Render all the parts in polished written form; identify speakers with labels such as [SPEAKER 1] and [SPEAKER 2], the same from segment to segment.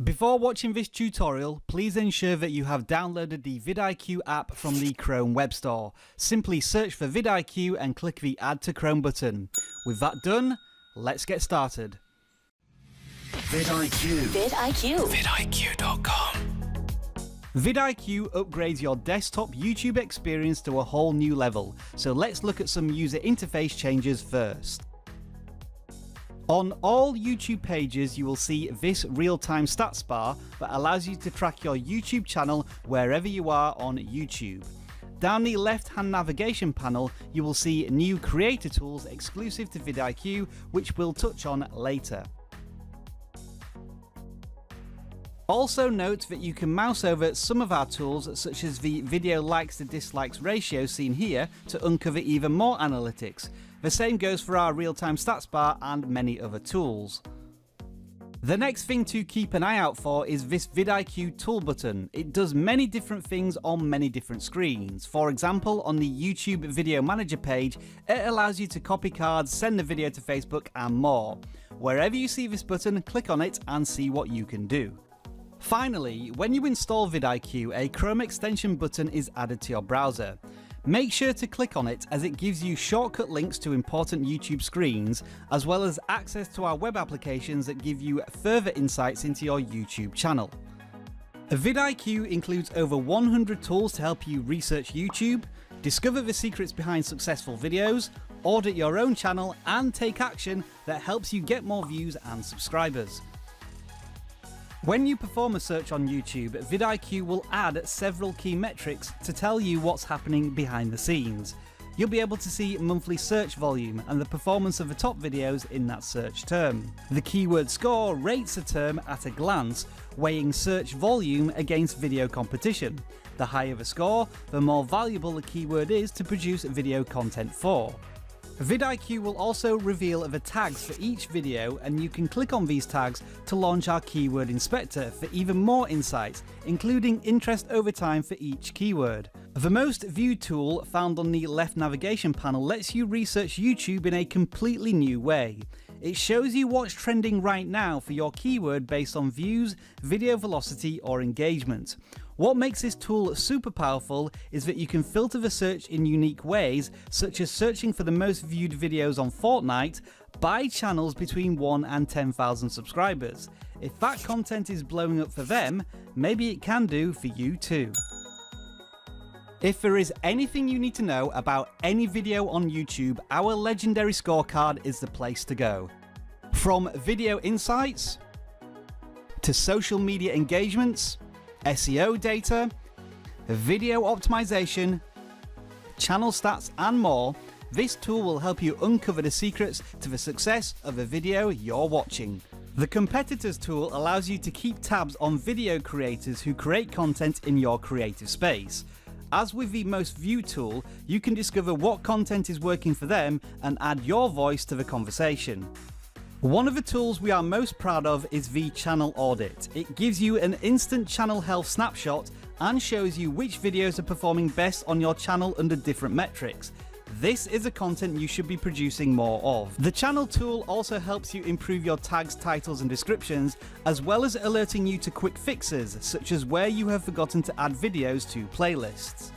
[SPEAKER 1] Before watching this tutorial, please ensure that you have downloaded the VidIQ app from the Chrome Web Store. Simply search for VidIQ and click the Add to Chrome button. With that done, let's get started.
[SPEAKER 2] VidIQ. VidIQ.
[SPEAKER 3] VidIQ.com.
[SPEAKER 1] VidIQ upgrades your desktop YouTube experience to a whole new level, so let's look at some user interface changes first. On all YouTube pages you will see this real-time stats bar that allows you to track your YouTube channel wherever you are on YouTube. Down the left-hand navigation panel you will see new creator tools exclusive to VidIQ, which we'll touch on later. Also note that you can mouse over some of our tools, such as the video likes to dislikes ratio seen here, to uncover even more analytics. The same goes for our real-time stats bar and many other tools. The next thing to keep an eye out for is this VidIQ tool button. It does many different things on many different screens. For example, on the YouTube Video Manager page, it allows you to copy cards, send the video to Facebook and more. Wherever you see this button, click on it and see what you can do. Finally, when you install VidIQ, a Chrome extension button is added to your browser. Make sure to click on it, as it gives you shortcut links to important YouTube screens, as well as access to our web applications that give you further insights into your YouTube channel. VidIQ includes over 100 tools to help you research YouTube, discover the secrets behind successful videos, audit your own channel, and take action that helps you get more views and subscribers. When you perform a search on YouTube, VidIQ will add several key metrics to tell you what's happening behind the scenes. You'll be able to see monthly search volume and the performance of the top videos in that search term. The keyword score rates a term at a glance, weighing search volume against video competition. The higher the score, the more valuable the keyword is to produce video content for. VidIQ will also reveal the tags for each video, and you can click on these tags to launch our keyword inspector for even more insights, including interest over time for each keyword. The most viewed tool found on the left navigation panel lets you research YouTube in a completely new way. It shows you what's trending right now for your keyword based on views, video velocity or engagement. What makes this tool super powerful is that you can filter the search in unique ways, such as searching for the most viewed videos on Fortnite by channels between 1 and 10,000 subscribers. If that content is blowing up for them, maybe it can do for you too. If there is anything you need to know about any video on YouTube, our legendary scorecard is the place to go. From video insights to social media engagements, SEO data, video optimization, channel stats and more, this tool will help you uncover the secrets to the success of the video you're watching. The Competitors tool allows you to keep tabs on video creators who create content in your creative space. As with the most viewed tool, you can discover what content is working for them and add your voice to the conversation. One of the tools we are most proud of is the Channel Audit. It gives you an instant channel health snapshot and shows you which videos are performing best on your channel under different metrics. This is the content you should be producing more of. The channel tool also helps you improve your tags, titles and descriptions, as well as alerting you to quick fixes, such as where you have forgotten to add videos to playlists.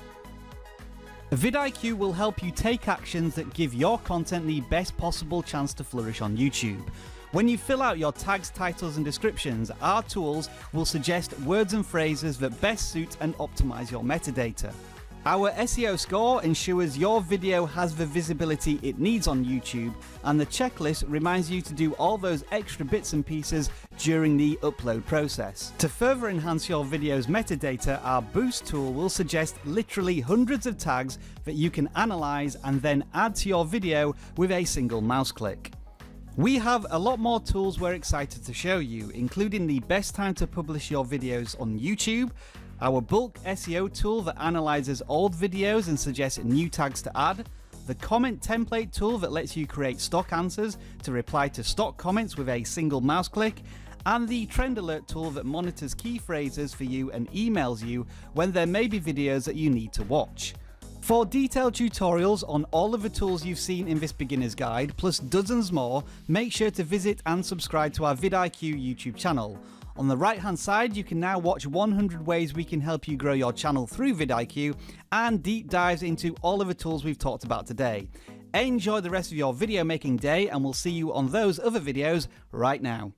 [SPEAKER 1] VidIQ will help you take actions that give your content the best possible chance to flourish on YouTube. When you fill out your tags, titles and descriptions, our tools will suggest words and phrases that best suit and optimize your metadata. Our SEO score ensures your video has the visibility it needs on YouTube, and the checklist reminds you to do all those extra bits and pieces during the upload process. To further enhance your video's metadata, our Boost tool will suggest literally hundreds of tags that you can analyze and then add to your video with a single mouse click. We have a lot more tools we're excited to show you, including the best time to publish your videos on YouTube, our bulk SEO tool that analyzes old videos and suggests new tags to add, the comment template tool that lets you create stock answers to reply to stock comments with a single mouse click, and the trend alert tool that monitors key phrases for you and emails you when there may be videos that you need to watch. For detailed tutorials on all of the tools you've seen in this beginner's guide, plus dozens more, make sure to visit and subscribe to our VidIQ YouTube channel. On the right hand side, you can now watch 100 ways we can help you grow your channel through VidIQ and deep dives into all of the tools we've talked about today. Enjoy the rest of your video making day, and we'll see you on those other videos right now.